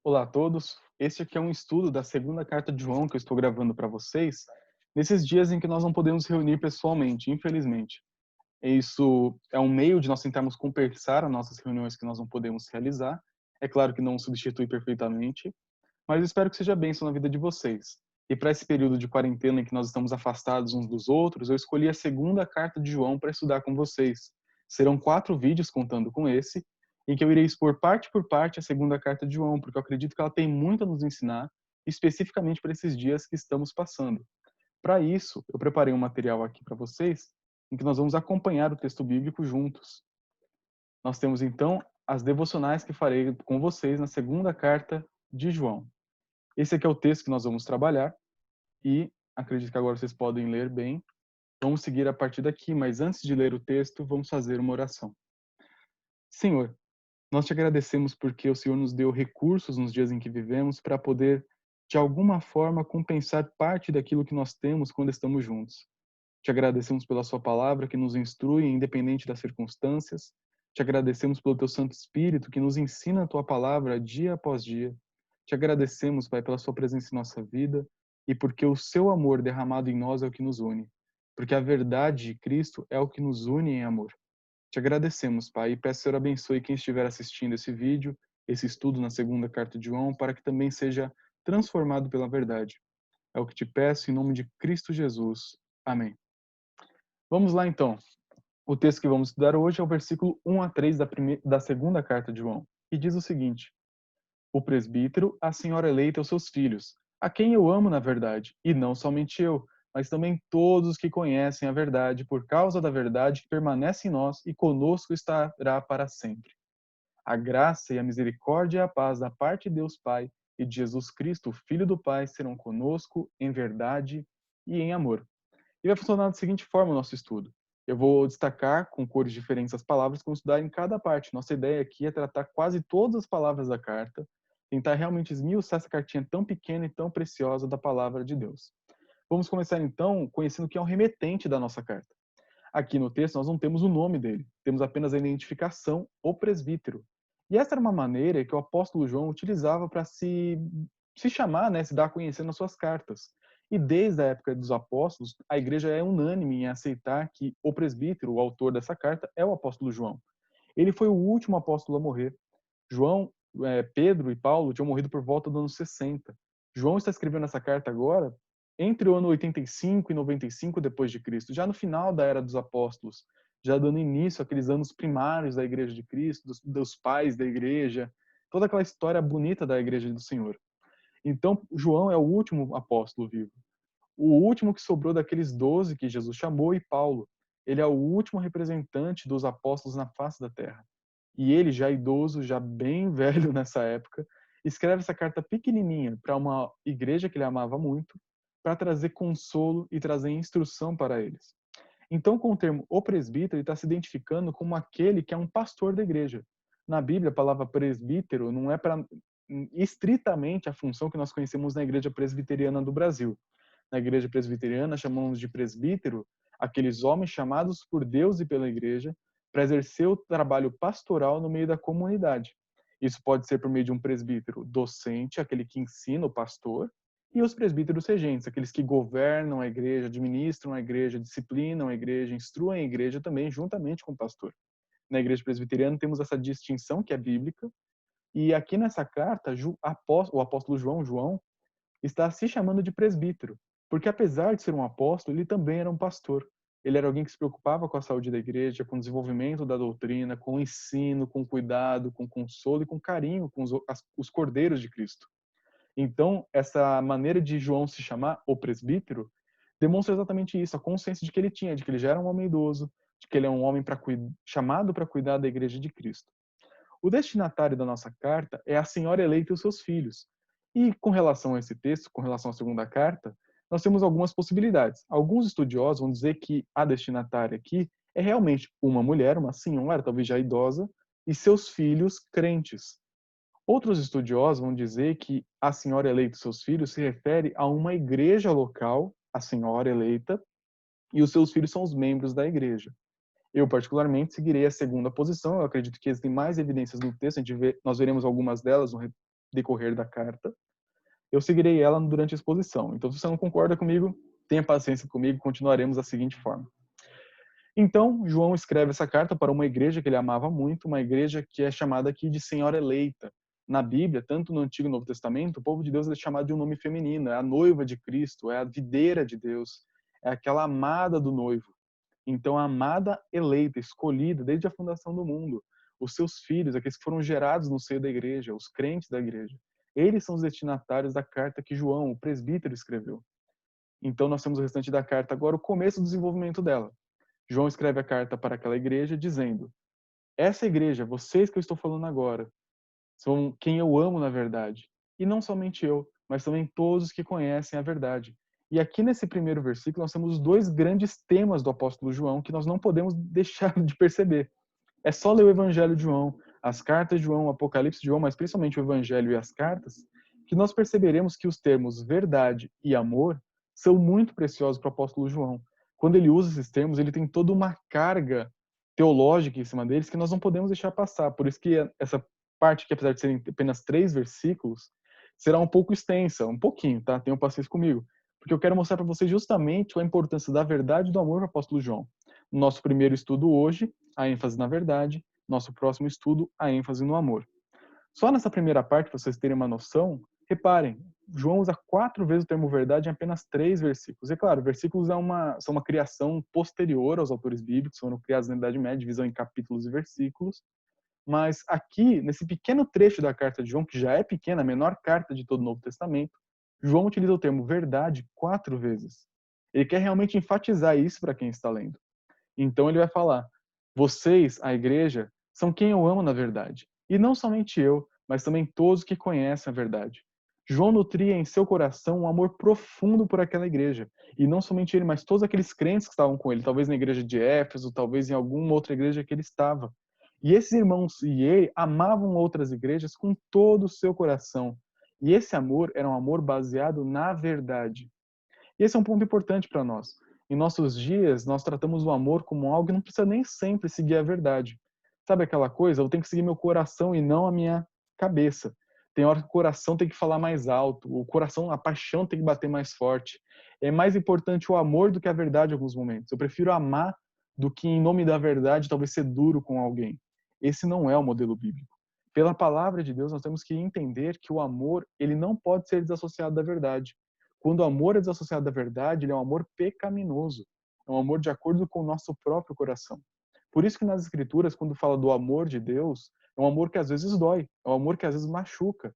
Olá a todos. Este aqui é um estudo da segunda carta de João que eu estou gravando para vocês, nesses dias em que nós não podemos reunir pessoalmente, infelizmente. Isso é um meio de nós tentarmos compensar as nossas reuniões que nós não podemos realizar. É claro que não substitui perfeitamente, mas espero que seja bênção na vida de vocês. E para esse período de quarentena em que nós estamos afastados uns dos outros, eu escolhi a segunda carta de João para estudar com vocês. Serão 4 vídeos contando com esse, em que eu irei expor parte por parte a segunda carta de João, porque eu acredito que ela tem muito a nos ensinar, especificamente para esses dias que estamos passando. Para isso, eu preparei um material aqui para vocês, em que nós vamos acompanhar o texto bíblico juntos. Nós temos então as devocionais que farei com vocês na segunda carta de João. Esse aqui é o texto que nós vamos trabalhar e acredito que agora vocês podem ler bem. Vamos seguir a partir daqui, mas antes de ler o texto, vamos fazer uma oração. Senhor, nós te agradecemos porque o Senhor nos deu recursos nos dias em que vivemos para poder, de alguma forma, compensar parte daquilo que nós temos quando estamos juntos. Te agradecemos pela sua palavra que nos instrui, independente das circunstâncias. Te agradecemos pelo teu Santo Espírito que nos ensina a tua palavra dia após dia. Te agradecemos, Pai, pela sua presença em nossa vida e porque o seu amor derramado em nós é o que nos une. Porque a verdade de Cristo é o que nos une em amor. Te agradecemos, Pai, e peço que o Senhor abençoe quem estiver assistindo esse vídeo, esse estudo na segunda carta de João, para que também seja transformado pela verdade. É o que te peço em nome de Cristo Jesus. Amém. Vamos lá então. O texto que vamos estudar hoje é o versículo 1 a 3 da segunda carta de João, que diz o seguinte: O presbítero, a senhora eleita os seus filhos, a quem eu amo na verdade, e não somente eu, mas também todos os que conhecem a verdade, por causa da verdade que permanece em nós e conosco estará para sempre. A graça e a misericórdia e a paz da parte de Deus Pai e de Jesus Cristo, Filho do Pai, serão conosco em verdade e em amor. E vai funcionar da seguinte forma o nosso estudo. Eu vou destacar com cores diferentes as palavras que vamos estudar em cada parte. Nossa ideia aqui é tratar quase todas as palavras da carta, tentar realmente esmiuçar essa cartinha tão pequena e tão preciosa da palavra de Deus. Vamos começar então conhecendo quem é o remetente da nossa carta. Aqui no texto nós não temos o nome dele, temos apenas a identificação, o presbítero. E essa era uma maneira que o apóstolo João utilizava para se chamar, né, se dar a conhecer nas suas cartas. E desde a época dos apóstolos, a igreja é unânime em aceitar que o presbítero, o autor dessa carta, é o apóstolo João. Ele foi o último apóstolo a morrer. João, Pedro e Paulo tinham morrido por volta dos anos 60. João está escrevendo essa carta agora entre o ano 85 e 95 depois de Cristo, já no final da era dos apóstolos, já dando início àqueles anos primários da igreja de Cristo, dos pais da igreja, toda aquela história bonita da igreja do Senhor. Então, João é o último apóstolo vivo. O último que sobrou daqueles 12 que Jesus chamou e Paulo. Ele é o último representante dos apóstolos na face da terra. E ele, já idoso, já bem velho nessa época, escreve essa carta pequenininha para uma igreja que ele amava muito, para trazer consolo e trazer instrução para eles. Então, com o termo o presbítero, ele está se identificando como aquele que é um pastor da igreja. Na Bíblia, a palavra presbítero não é para estritamente a função que nós conhecemos na igreja presbiteriana do Brasil. Na igreja presbiteriana, chamamos de presbítero aqueles homens chamados por Deus e pela igreja para exercer o trabalho pastoral no meio da comunidade. Isso pode ser por meio de um presbítero docente, aquele que ensina o pastor, e os presbíteros regentes, aqueles que governam a igreja, administram a igreja, disciplinam a igreja, instruem a igreja também, juntamente com o pastor. Na igreja presbiteriana temos essa distinção que é bíblica, e aqui nessa carta, o apóstolo João, está se chamando de presbítero, porque apesar de ser um apóstolo, ele também era um pastor. Ele era alguém que se preocupava com a saúde da igreja, com o desenvolvimento da doutrina, com o ensino, com cuidado, com consolo e com carinho com os cordeiros de Cristo. Então, essa maneira de João se chamar o presbítero demonstra exatamente isso, a consciência de que ele tinha, de que ele já era um homem idoso, de que ele é um homem chamado para cuidar da igreja de Cristo. O destinatário da nossa carta é a senhora eleita e os seus filhos. E com relação a esse texto, com relação à segunda carta, nós temos algumas possibilidades. Alguns estudiosos vão dizer que a destinatária aqui é realmente uma mulher, uma senhora, talvez já idosa, e seus filhos crentes. Outros estudiosos vão dizer que a senhora eleita e seus filhos se refere a uma igreja local, a senhora eleita, e os seus filhos são os membros da igreja. Eu, particularmente, seguirei a segunda posição. Eu acredito que existem mais evidências no texto, nós veremos algumas delas decorrer da carta, eu seguirei ela durante a exposição. Então, se você não concorda comigo, tenha paciência comigo, continuaremos da seguinte forma. Então, João escreve essa carta para uma igreja que ele amava muito, uma igreja que é chamada aqui de Senhora Eleita. Na Bíblia, tanto no Antigo e no Novo Testamento, o povo de Deus é chamado de um nome feminino, é a noiva de Cristo, é a videira de Deus, é aquela amada do noivo. Então, a amada eleita, escolhida desde a fundação do mundo, os seus filhos, aqueles que foram gerados no seio da igreja, os crentes da igreja, eles são os destinatários da carta que João, o presbítero, escreveu. Então, nós temos o restante da carta agora, o começo do desenvolvimento dela. João escreve a carta para aquela igreja dizendo: essa igreja, vocês que eu estou falando agora, são quem eu amo na verdade. E não somente eu, mas também todos que conhecem a verdade. E aqui nesse primeiro versículo nós temos dois grandes temas do apóstolo João que nós não podemos deixar de perceber. É só ler o Evangelho de João, as cartas de João, o Apocalipse de João, mas principalmente o Evangelho e as cartas, que nós perceberemos que os termos verdade e amor são muito preciosos para o apóstolo João. Quando ele usa esses termos, ele tem toda uma carga teológica em cima deles que nós não podemos deixar passar. Por isso que essa parte, que apesar de serem apenas 3 versículos, será um pouco extensa, um pouquinho, tá? Tenham paciência comigo. Porque eu quero mostrar para vocês justamente a importância da verdade e do amor para o apóstolo João. No nosso primeiro estudo hoje, a ênfase na verdade. Nosso próximo estudo, a ênfase no amor. Só nessa primeira parte, para vocês terem uma noção, reparem, João usa 4 vezes o termo verdade em apenas 3 versículos. E claro, versículos são uma criação posterior aos autores bíblicos, foram criados na Idade Média, divisão em capítulos e versículos. Mas aqui, nesse pequeno trecho da carta de João, que já é pequena, a menor carta de todo o Novo Testamento, João utiliza o termo verdade 4 vezes. Ele quer realmente enfatizar isso para quem está lendo. Então ele vai falar: vocês, a igreja, são quem eu amo na verdade. E não somente eu, mas também todos que conhecem a verdade. João nutria em seu coração um amor profundo por aquela igreja. E não somente ele, mas todos aqueles crentes que estavam com ele, talvez na igreja de Éfeso, talvez em alguma outra igreja que ele estava. E esses irmãos e ele amavam outras igrejas com todo o seu coração. E esse amor era um amor baseado na verdade. E esse é um ponto importante para nós. Em nossos dias, nós tratamos o amor como algo que não precisa nem sempre seguir a verdade. Sabe aquela coisa? Eu tenho que seguir meu coração e não a minha cabeça. Tem hora que o coração tem que falar mais alto, o coração, a paixão tem que bater mais forte. É mais importante o amor do que a verdade em alguns momentos. Eu prefiro amar do que, em nome da verdade, talvez ser duro com alguém. Esse não é o modelo bíblico. Pela palavra de Deus, nós temos que entender que o amor, ele não pode ser desassociado da verdade. Quando o amor é desassociado da verdade, ele é um amor pecaminoso. É um amor de acordo com o nosso próprio coração. Por isso que nas Escrituras, quando fala do amor de Deus, é um amor que às vezes dói, é um amor que às vezes machuca.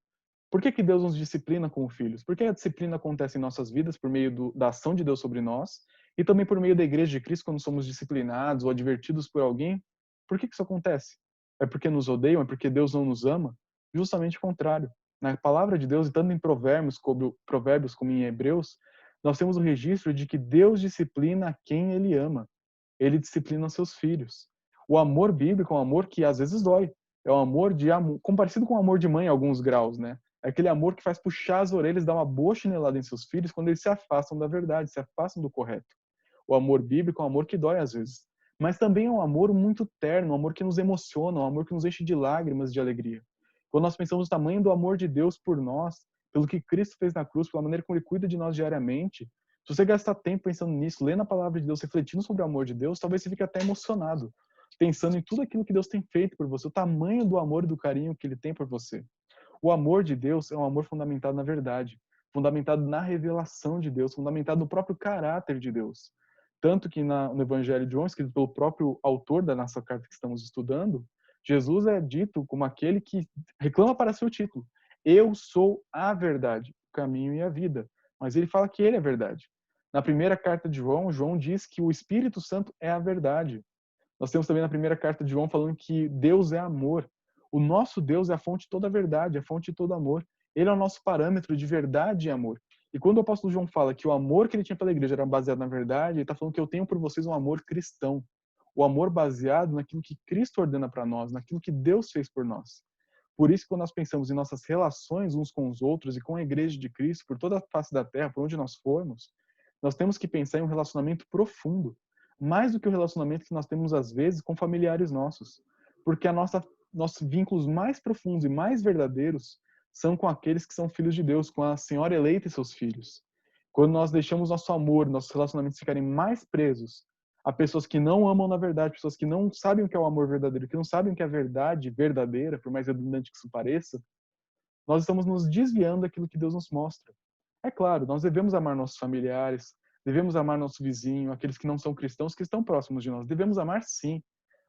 Por que que Deus nos disciplina como filhos? Porque a disciplina acontece em nossas vidas por meio da ação de Deus sobre nós e também por meio da Igreja de Cristo, quando somos disciplinados ou advertidos por alguém. Por que que isso acontece? É porque nos odeiam? É porque Deus não nos ama? Justamente o contrário. Na palavra de Deus, e tanto em Provérbios como em Hebreus, nós temos o registro de que Deus disciplina a quem Ele ama. Ele disciplina os seus filhos. O amor bíblico é um amor que às vezes dói. É um amor parecido com o amor de mãe em alguns graus, né? É aquele amor que faz puxar as orelhas, dar uma boa chinelada em seus filhos quando eles se afastam da verdade, se afastam do correto. O amor bíblico é um amor que dói às vezes. Mas também é um amor muito terno, um amor que nos emociona, um amor que nos enche de lágrimas de alegria. Quando nós pensamos no tamanho do amor de Deus por nós, pelo que Cristo fez na cruz, pela maneira como Ele cuida de nós diariamente, se você gastar tempo pensando nisso, lendo a palavra de Deus, refletindo sobre o amor de Deus, talvez você fique até emocionado, pensando em tudo aquilo que Deus tem feito por você, o tamanho do amor e do carinho que Ele tem por você. O amor de Deus é um amor fundamentado na verdade, fundamentado na revelação de Deus, fundamentado no próprio caráter de Deus. Tanto que no Evangelho de João, escrito pelo próprio autor da nossa carta que estamos estudando, Jesus é dito como aquele que reclama para si o título: eu sou a verdade, o caminho e a vida. Mas ele fala que ele é a verdade. Na primeira carta de João, João diz que o Espírito Santo é a verdade. Nós temos também na primeira carta de João falando que Deus é amor. O nosso Deus é a fonte de toda a verdade, a fonte de todo amor. Ele é o nosso parâmetro de verdade e amor. E quando o apóstolo João fala que o amor que ele tinha pela igreja era baseado na verdade, ele está falando que eu tenho por vocês um amor cristão. O amor baseado naquilo que Cristo ordena para nós, naquilo que Deus fez por nós. Por isso, quando nós pensamos em nossas relações uns com os outros e com a igreja de Cristo, por toda a face da terra, por onde nós formos, nós temos que pensar em um relacionamento profundo, mais do que o relacionamento que nós temos às vezes com familiares nossos, porque nossos vínculos mais profundos e mais verdadeiros são com aqueles que são filhos de Deus, com a Senhora eleita e seus filhos. Quando nós deixamos nosso amor, nossos relacionamentos ficarem mais presos a pessoas que não amam na verdade, pessoas que não sabem o que é o amor verdadeiro, que não sabem o que é a verdade verdadeira, por mais redundante que isso pareça, nós estamos nos desviando daquilo que Deus nos mostra. É claro, nós devemos amar nossos familiares, devemos amar nosso vizinho, aqueles que não são cristãos, que estão próximos de nós. Devemos amar sim,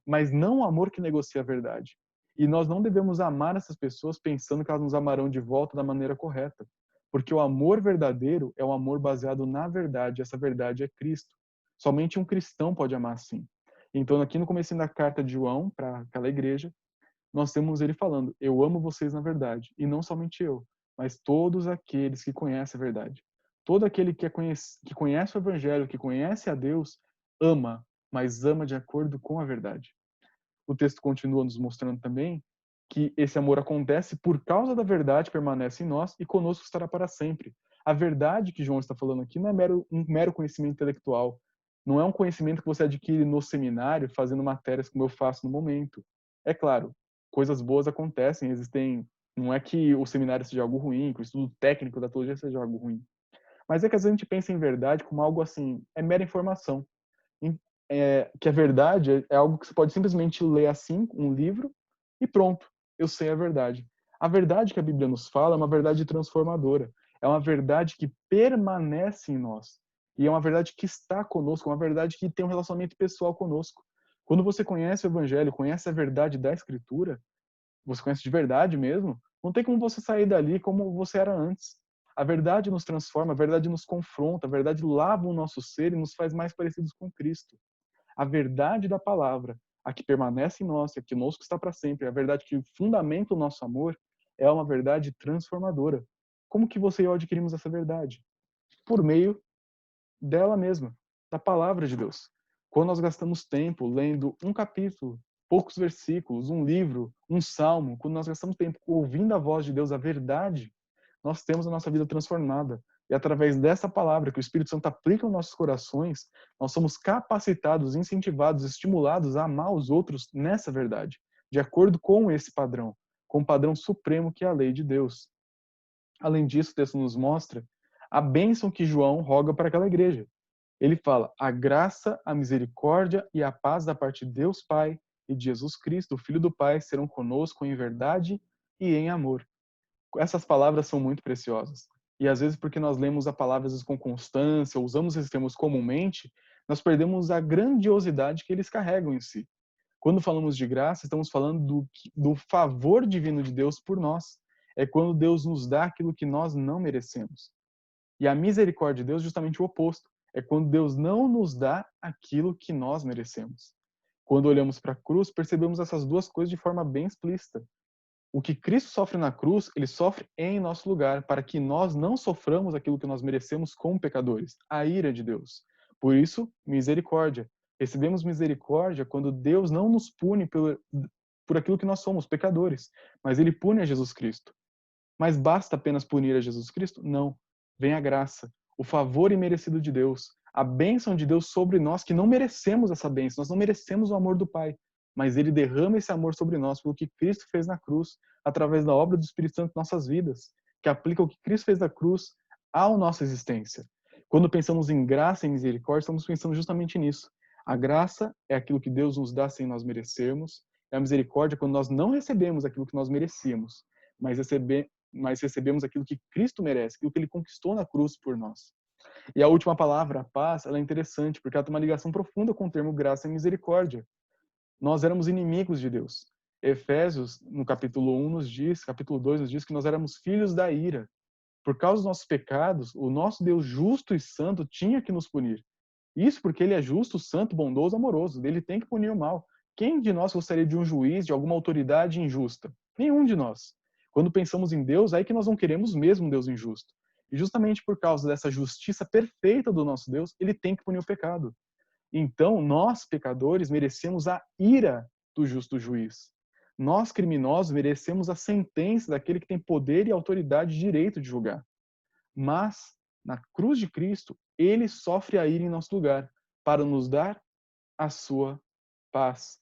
mas não o amor que negocia a verdade. E nós não devemos amar essas pessoas pensando que elas nos amarão de volta da maneira correta. Porque o amor verdadeiro é o amor baseado na verdade. Essa verdade é Cristo. Somente um cristão pode amar assim. Então, aqui no começo da carta de João, para aquela igreja, nós temos ele falando: eu amo vocês na verdade. E não somente eu, mas todos aqueles que conhecem a verdade. Todo aquele que conhece o Evangelho, que conhece a Deus, ama, mas ama de acordo com a verdade. O texto continua nos mostrando também que esse amor acontece por causa da verdade que permanece em nós e conosco estará para sempre. A verdade que João está falando aqui não é um mero conhecimento intelectual. Não é um conhecimento que você adquire no seminário fazendo matérias como eu faço no momento. É claro, coisas boas acontecem, existem. Não é que o seminário seja algo ruim, que o estudo técnico da teologia seja algo ruim. Mas é que às vezes a gente pensa em verdade como algo assim, é mera informação. Que a verdade é algo que você pode simplesmente ler assim, um livro, e pronto, eu sei a verdade. A verdade que a Bíblia nos fala é uma verdade transformadora. É uma verdade que permanece em nós. E é uma verdade que está conosco, uma verdade que tem um relacionamento pessoal conosco. Quando você conhece o Evangelho, conhece a verdade da Escritura, você conhece de verdade mesmo, não tem como você sair dali como você era antes. A verdade nos transforma, a verdade nos confronta, a verdade lava o nosso ser e nos faz mais parecidos com Cristo. A verdade da palavra, a que permanece em nós, a que conosco está para sempre, a verdade que fundamenta o nosso amor, é uma verdade transformadora. Como que você e eu adquirimos essa verdade? Por meio dela mesma, da palavra de Deus. Quando nós gastamos tempo lendo um capítulo, poucos versículos, um livro, um salmo, quando nós gastamos tempo ouvindo a voz de Deus, a verdade, nós temos a nossa vida transformada. E através dessa palavra que o Espírito Santo aplica nos nossos corações, nós somos capacitados, incentivados, estimulados a amar os outros nessa verdade, de acordo com esse padrão, com o padrão supremo que é a lei de Deus. Além disso, o texto nos mostra a bênção que João roga para aquela igreja. Ele fala: a graça, a misericórdia e a paz da parte de Deus Pai e de Jesus Cristo, o Filho do Pai, serão conosco em verdade e em amor. Essas palavras são muito preciosas. E às vezes, porque nós lemos a palavra com constância, ou usamos esses termos comumente, nós perdemos a grandiosidade que eles carregam em si. Quando falamos de graça, estamos falando do favor divino de Deus por nós. É quando Deus nos dá aquilo que nós não merecemos. E a misericórdia de Deus é justamente o oposto. É quando Deus não nos dá aquilo que nós merecemos. Quando olhamos para a cruz, percebemos essas duas coisas de forma bem explícita. O que Cristo sofre na cruz, ele sofre em nosso lugar, para que nós não soframos aquilo que nós merecemos como pecadores, a ira de Deus. Por isso, misericórdia. Recebemos misericórdia quando Deus não nos pune por aquilo que nós somos, pecadores, mas ele pune a Jesus Cristo. Mas basta apenas punir a Jesus Cristo? Não. Vem a graça, o favor imerecido de Deus, a bênção de Deus sobre nós, que não merecemos essa bênção, nós não merecemos o amor do Pai, mas ele derrama esse amor sobre nós pelo que Cristo fez na cruz, através da obra do Espírito Santo em nossas vidas, que aplica o que Cristo fez na cruz à nossa existência. Quando pensamos em graça e misericórdia, estamos pensando justamente nisso. A graça é aquilo que Deus nos dá sem nós merecermos, e a misericórdia é quando nós não recebemos aquilo que nós merecíamos, mas recebemos aquilo que Cristo merece, aquilo que ele conquistou na cruz por nós. E a última palavra, a paz, ela é interessante, porque ela tem uma ligação profunda com o termo graça e misericórdia. Nós éramos inimigos de Deus. Efésios, no capítulo 1 nos diz, capítulo 2 nos diz que nós éramos filhos da ira. Por causa dos nossos pecados, o nosso Deus justo e santo tinha que nos punir. Isso porque ele é justo, santo, bondoso, amoroso. Ele tem que punir o mal. Quem de nós gostaria de um juiz, de alguma autoridade injusta? Nenhum de nós. Quando pensamos em Deus, é aí que nós não queremos mesmo um Deus injusto. E justamente por causa dessa justiça perfeita do nosso Deus, ele tem que punir o pecado. Então, nós, pecadores, merecemos a ira do justo juiz. Nós, criminosos, merecemos a sentença daquele que tem poder e autoridade e direito de julgar. Mas, na cruz de Cristo, ele sofre a ira em nosso lugar, para nos dar a sua paz.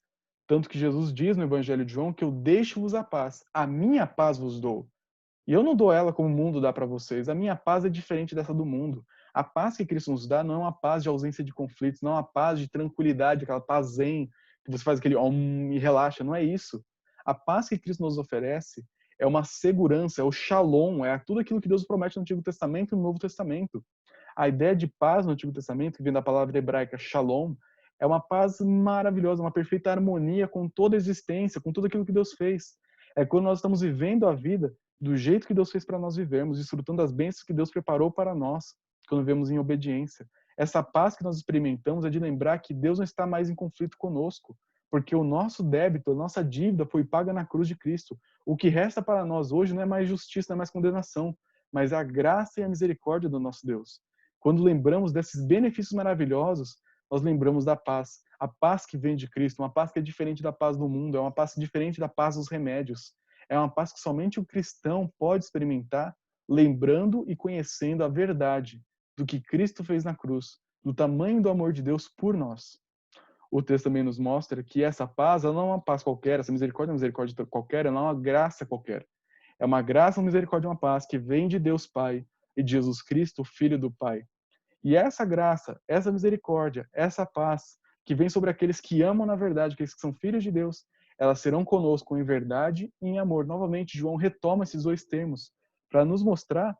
Tanto que Jesus diz no Evangelho de João que eu deixo-vos a paz, a minha paz vos dou. E eu não dou ela como o mundo dá para vocês. A minha paz é diferente dessa do mundo. A paz que Cristo nos dá não é uma paz de ausência de conflitos, não é uma paz de tranquilidade, aquela paz zen, que você faz aquele e relaxa. Não é isso. A paz que Cristo nos oferece é uma segurança, é o shalom, é tudo aquilo que Deus promete no Antigo Testamento e no Novo Testamento. A ideia de paz no Antigo Testamento, que vem da palavra hebraica shalom, é uma paz maravilhosa, uma perfeita harmonia com toda a existência, com tudo aquilo que Deus fez. É quando nós estamos vivendo a vida do jeito que Deus fez para nós vivermos, desfrutando das bênçãos que Deus preparou para nós, quando vivemos em obediência. Essa paz que nós experimentamos é de lembrar que Deus não está mais em conflito conosco, porque o nosso débito, a nossa dívida foi paga na cruz de Cristo. O que resta para nós hoje não é mais justiça, não é mais condenação, mas a graça e a misericórdia do nosso Deus. Quando lembramos desses benefícios maravilhosos, nós lembramos da paz. A paz que vem de Cristo, uma paz que é diferente da paz do mundo, é uma paz diferente da paz dos remédios. É uma paz que somente o cristão pode experimentar, lembrando e conhecendo a verdade do que Cristo fez na cruz, do tamanho do amor de Deus por nós. O texto também nos mostra que essa paz, ela não é uma paz qualquer, essa misericórdia é uma misericórdia qualquer, ela não é uma graça qualquer. É uma graça, uma misericórdia, uma paz que vem de Deus Pai e de Jesus Cristo, Filho do Pai. E essa graça, essa misericórdia, essa paz que vem sobre aqueles que amam na verdade, aqueles que são filhos de Deus, elas serão conosco em verdade e em amor. Novamente, João retoma esses dois termos para nos mostrar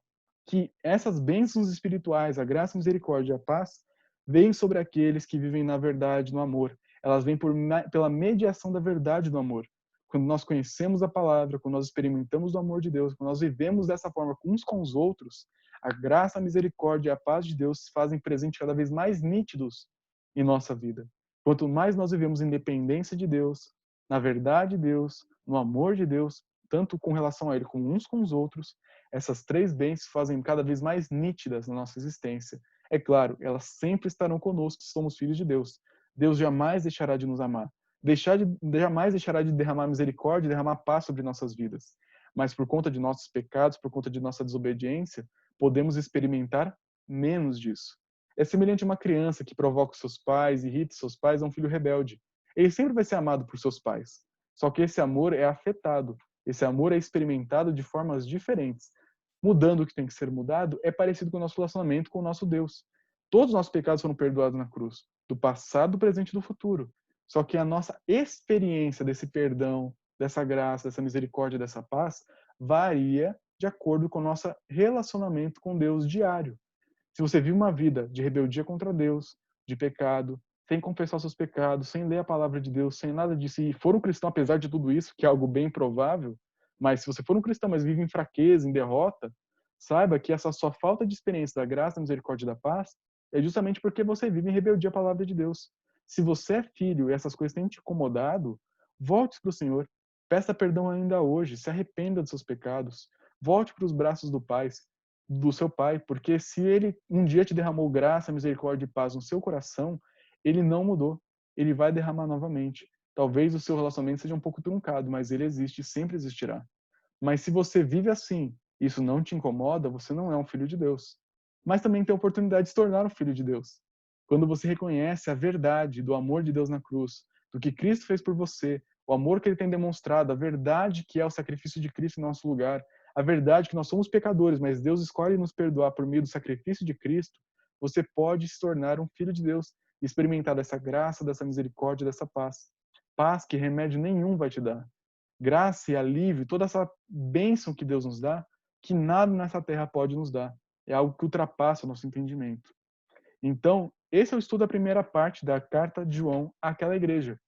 que essas bênçãos espirituais, a graça, a misericórdia e a paz, vêm sobre aqueles que vivem na verdade, no amor. Elas vêm pela mediação da verdade do amor. Quando nós conhecemos a palavra, quando nós experimentamos o amor de Deus, quando nós vivemos dessa forma uns com os outros, a graça, a misericórdia e a paz de Deus se fazem presentes cada vez mais nítidos em nossa vida. Quanto mais nós vivemos em dependência de Deus, na verdade de Deus, no amor de Deus, tanto com relação a Ele como uns com os outros, essas três bênçãos se fazem cada vez mais nítidas na nossa existência. É claro, elas sempre estarão conosco se somos filhos de Deus. Deus jamais deixará de nos amar. Jamais deixará de derramar misericórdia e derramar paz sobre nossas vidas. Mas por conta de nossos pecados, por conta de nossa desobediência, podemos experimentar menos disso. É semelhante a uma criança que provoca os seus pais, irrita os seus pais, é um filho rebelde. Ele sempre vai ser amado por seus pais. Só que esse amor é afetado, esse amor é experimentado de formas diferentes. Mudando o que tem que ser mudado é parecido com o nosso relacionamento com o nosso Deus. Todos os nossos pecados foram perdoados na cruz, do passado, do presente e do futuro. Só que a nossa experiência desse perdão, dessa graça, dessa misericórdia, dessa paz, varia de acordo com o nosso relacionamento com Deus diário. Se você vive uma vida de rebeldia contra Deus, de pecado, sem confessar seus pecados, sem ler a palavra de Deus, sem nada disso, e for um cristão apesar de tudo isso, que é algo bem provável, mas se você for um cristão, mas vive em fraqueza, em derrota, saiba que essa sua falta de experiência da graça, da misericórdia e da paz é justamente porque você vive em rebeldia à palavra de Deus. Se você é filho e essas coisas têm te incomodado, volte para o Senhor. Peça perdão ainda hoje, se arrependa dos seus pecados. Volte para os braços do seu pai, porque se ele um dia te derramou graça, misericórdia e paz no seu coração, ele não mudou. Ele vai derramar novamente. Talvez o seu relacionamento seja um pouco truncado, mas ele existe e sempre existirá. Mas se você vive assim, isso não te incomoda, você não é um filho de Deus. Mas também tem a oportunidade de se tornar um filho de Deus. Quando você reconhece a verdade do amor de Deus na cruz, do que Cristo fez por você, o amor que ele tem demonstrado, a verdade que é o sacrifício de Cristo em nosso lugar, a verdade que nós somos pecadores, mas Deus escolhe nos perdoar por meio do sacrifício de Cristo, você pode se tornar um filho de Deus e experimentar dessa graça, dessa misericórdia, dessa paz. Paz que remédio nenhum vai te dar. Graça e alívio, toda essa bênção que Deus nos dá, que nada nessa terra pode nos dar. É algo que ultrapassa o nosso entendimento. Então, esse é o estudo da primeira parte da carta de João àquela igreja.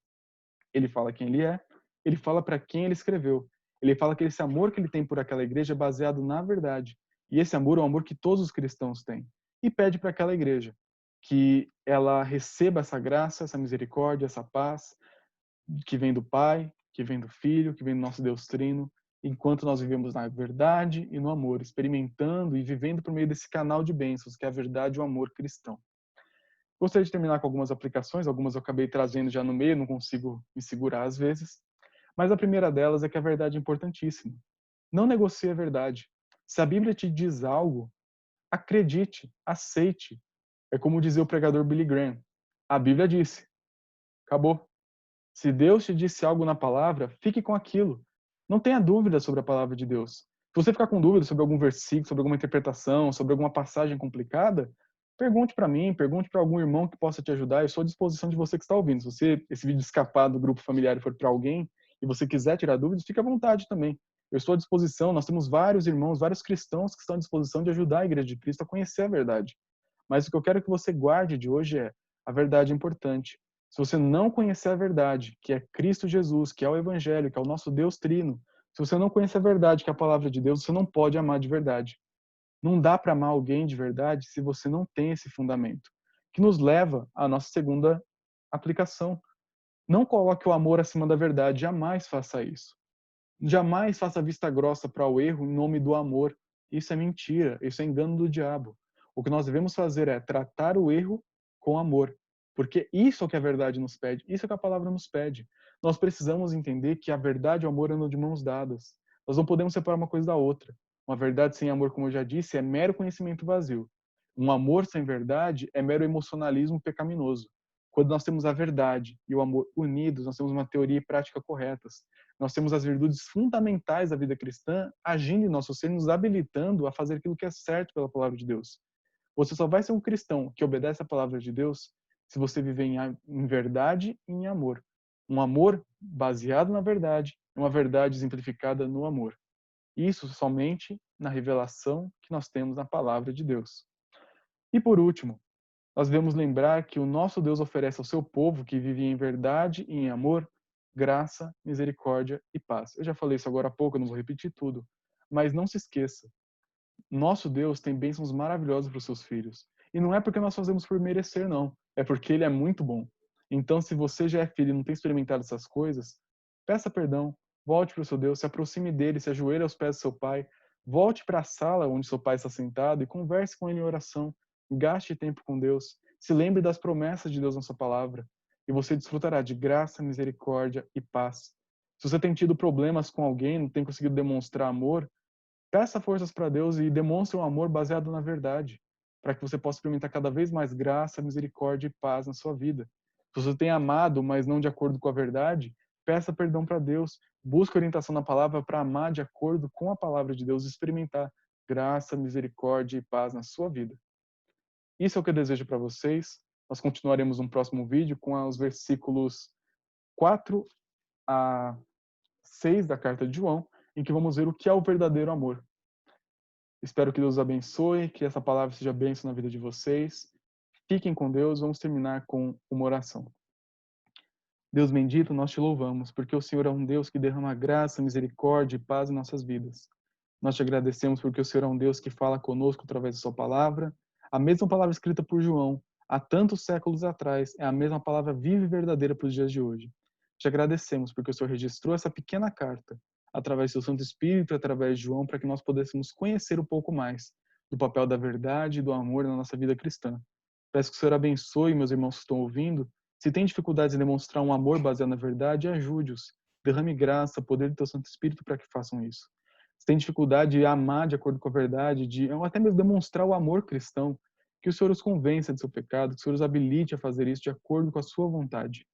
Ele fala quem ele é, ele fala para quem ele escreveu. Ele fala que esse amor que ele tem por aquela igreja é baseado na verdade. E esse amor é um amor que todos os cristãos têm. E pede para aquela igreja que ela receba essa graça, essa misericórdia, essa paz que vem do Pai, que vem do Filho, que vem do nosso Deus Trino, enquanto nós vivemos na verdade e no amor, experimentando e vivendo por meio desse canal de bênçãos, que é a verdade e o amor cristão. Gostaria de terminar com algumas aplicações, algumas eu acabei trazendo já no meio, não consigo me segurar às vezes. Mas a primeira delas é que a verdade é importantíssima. Não negocie a verdade. Se a Bíblia te diz algo, acredite, aceite. É como dizia o pregador Billy Graham. A Bíblia disse. Acabou. Se Deus te disse algo na palavra, fique com aquilo. Não tenha dúvida sobre a palavra de Deus. Se você ficar com dúvida sobre algum versículo, sobre alguma interpretação, sobre alguma passagem complicada, pergunte para mim, pergunte para algum irmão que possa te ajudar. Eu sou à disposição de você que está ouvindo. Se esse vídeo escapar do grupo familiar e for para alguém e você quiser tirar dúvidas, fique à vontade também. Eu estou à disposição. Nós temos vários irmãos, vários cristãos que estão à disposição de ajudar a Igreja de Cristo a conhecer a verdade. Mas o que eu quero que você guarde de hoje é: a verdade é importante. Se você não conhecer a verdade, que é Cristo Jesus, que é o Evangelho, que é o nosso Deus Trino, se você não conhece a verdade, que é a palavra de Deus, você não pode amar de verdade. Não dá para amar alguém de verdade se você não tem esse fundamento. Que nos leva à nossa segunda aplicação. Não coloque o amor acima da verdade, jamais faça isso. Jamais faça vista grossa para o erro em nome do amor. Isso é mentira, isso é engano do diabo. O que nós devemos fazer é tratar o erro com amor, porque isso é o que a verdade nos pede, isso é o que a palavra nos pede. Nós precisamos entender que a verdade e o amor andam de mãos dadas. Nós não podemos separar uma coisa da outra. Uma verdade sem amor, como eu já disse, é mero conhecimento vazio. Um amor sem verdade é mero emocionalismo pecaminoso. Quando nós temos a verdade e o amor unidos, nós temos uma teoria e prática corretas. Nós temos as virtudes fundamentais da vida cristã agindo em nosso ser, nos habilitando a fazer aquilo que é certo pela palavra de Deus. Você só vai ser um cristão que obedece a palavra de Deus se você viver em verdade e em amor. Um amor baseado na verdade, uma verdade exemplificada no amor. Isso somente na revelação que nós temos na palavra de Deus. E por último, nós devemos lembrar que o nosso Deus oferece ao seu povo que vive em verdade e em amor, graça, misericórdia e paz. Eu já falei isso agora há pouco, eu não vou repetir tudo. Mas não se esqueça, nosso Deus tem bênçãos maravilhosas para os seus filhos. E não é porque nós fazemos por merecer, não. É porque Ele é muito bom. Então, se você já é filho e não tem experimentado essas coisas, peça perdão, volte para o seu Deus, se aproxime dele, se ajoelhe aos pés do seu pai, volte para a sala onde seu pai está sentado e converse com ele em oração. Gaste tempo com Deus. Se lembre das promessas de Deus na sua palavra. E você desfrutará de graça, misericórdia e paz. Se você tem tido problemas com alguém, não tem conseguido demonstrar amor, peça forças para Deus e demonstre um amor baseado na verdade, para que você possa experimentar cada vez mais graça, misericórdia e paz na sua vida. Se você tem amado, mas não de acordo com a verdade, peça perdão para Deus, busque orientação na palavra para amar de acordo com a palavra de Deus e experimentar graça, misericórdia e paz na sua vida. Isso é o que eu desejo para vocês. Nós continuaremos no próximo vídeo com os versículos 4 a 6 da carta de João, em que vamos ver o que é o verdadeiro amor. Espero que Deus os abençoe, que essa palavra seja bênção na vida de vocês. Fiquem com Deus. Vamos terminar com uma oração. Deus bendito, nós te louvamos, porque o Senhor é um Deus que derrama graça, misericórdia e paz em nossas vidas. Nós te agradecemos porque o Senhor é um Deus que fala conosco através da sua palavra. A mesma palavra escrita por João há tantos séculos atrás é a mesma palavra viva e verdadeira para os dias de hoje. Te agradecemos porque o Senhor registrou essa pequena carta através do seu Santo Espírito, através de João, para que nós pudéssemos conhecer um pouco mais do papel da verdade e do amor na nossa vida cristã. Peço que o Senhor abençoe meus irmãos que estão ouvindo. Se tem dificuldades em demonstrar um amor baseado na verdade, ajude-os. Derrame graça, poder do teu Santo Espírito para que façam isso. Se tem dificuldade de amar de acordo com a verdade, ou até mesmo demonstrar o amor cristão, que o Senhor os convença de seu pecado, que o Senhor os habilite a fazer isso de acordo com a sua vontade.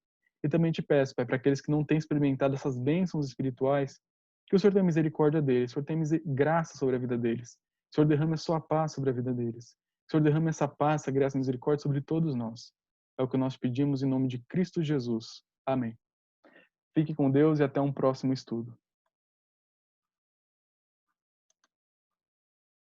E também te peço, Pai, para aqueles que não têm experimentado essas bênçãos espirituais, que o Senhor tenha misericórdia deles, o Senhor tenha graça sobre a vida deles, o Senhor derrame a sua paz sobre a vida deles, o Senhor derrame essa paz, essa graça e misericórdia sobre todos nós. É o que nós pedimos em nome de Cristo Jesus. Amém. Fique com Deus e até um próximo estudo.